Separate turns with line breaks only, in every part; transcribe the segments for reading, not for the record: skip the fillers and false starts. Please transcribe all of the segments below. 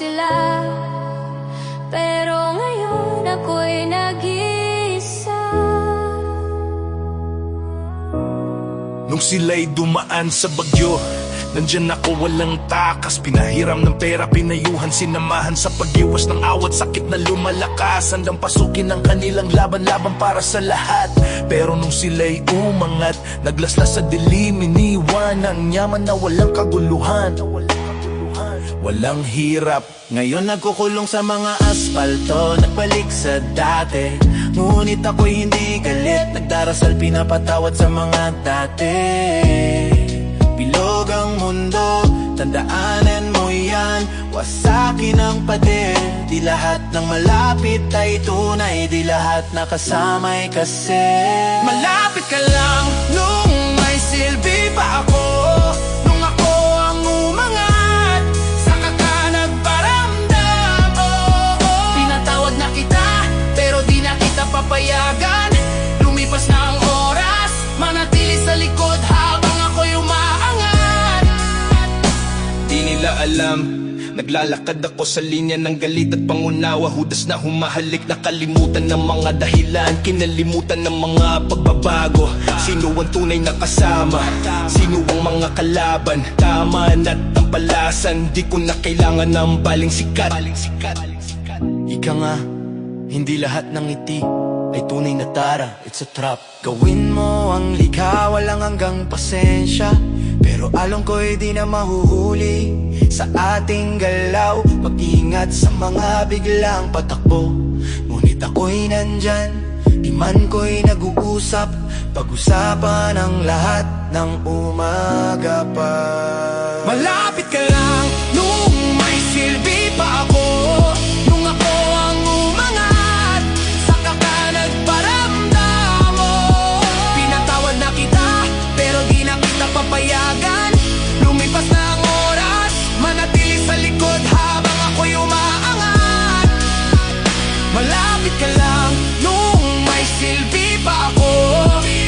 sila. Pero ngayon ako'y nag-iisa.
Nung sila'y dumaan sa bagyo, nandyan ako walang takas. Pinahiram ng pera, pinayuhan, sinamahan sa pag-iwas ng awat. Sakit na lumalakas, handang pasukin ang kanilang laban-laban para sa lahat. Pero nung sila'y umangat, naglaslas sa dilim, iniwan ang yaman na walang kaguluhan, walang hirap.
Ngayon nagkukulong sa mga asfalto, nagbalik sa dati. Ngunit ako'y hindi galit, nagdarasal, pinapatawad sa mga dati. Bilog ang mundo, tandaanan mo yan. Wasakin ang pader, di lahat ng malapit ay tunay, di lahat nakasamay kasi. Malapit ka lang nung may silbi pa ako. Nung ako ang umangat, saka ka nagparamdam. Pinatawad na kita, pero di na kita papayagan. Lumipas na ang oras, manatili sa likod habang ako'y umaangat.
Di nila alam, naglalakad ako sa linya ng galit at pangunawa. Hudas na humahalik, nakalimutan ng mga dahilan, kinalimutan ng mga pagbabago. Sino ang tunay na kasama? Sino ang mga kalaban? Taman at tampalasan, di ko na kailangan ng baling sikat.
Ika nga, hindi lahat ng ngiti ay tunay na tara, it's a trap. Gawin mo ang likha, walang hanggang pasensya. Pero along ko'y di na mahuhuli sa ating galaw. Mag-ingat sa mga biglang patakbo, ngunit ako'y nandyan, di man ko'y nag-uusap. Pag-usapan ang lahat ng umaga pa. Malapit ka lang nung may silbi pa ako. Nung ako ang umangat, saka ka nagparamdam. Pinatawad na kita, pero di na kita papayagan. Lumipas na ang oras, manatili sa likod habang ako'y umaangat. Malapit ka lang nung may silbi pa ako.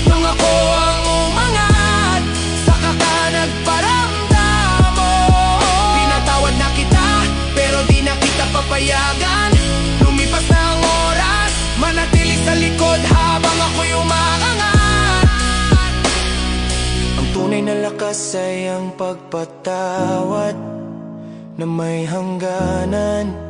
Nung ako ang umangat, saka ka nagparamdam. Pinatawad na kita, pero di na kita papayagan. Lumipas na ang oras, manatili sa likod habang ako'y umaangat. Ang tunay na lakas ay ang pagpatawad na may hangganan.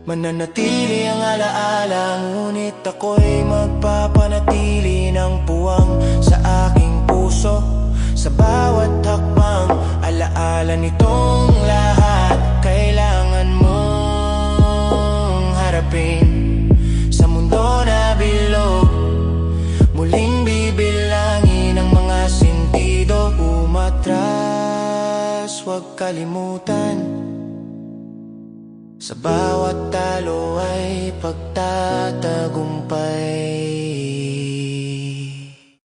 Mananatili ang alaala, ngunit ako'y magpapanatili ng puwang sa aking puso. Sa bawat hakbang, alaala nitong lahat kailangan mong harapin. Sa mundo na bilog, muling bibilangin ang mga sentido. Umatras, huwag kalimutan, sa bawat talo ay pagtatagumpay.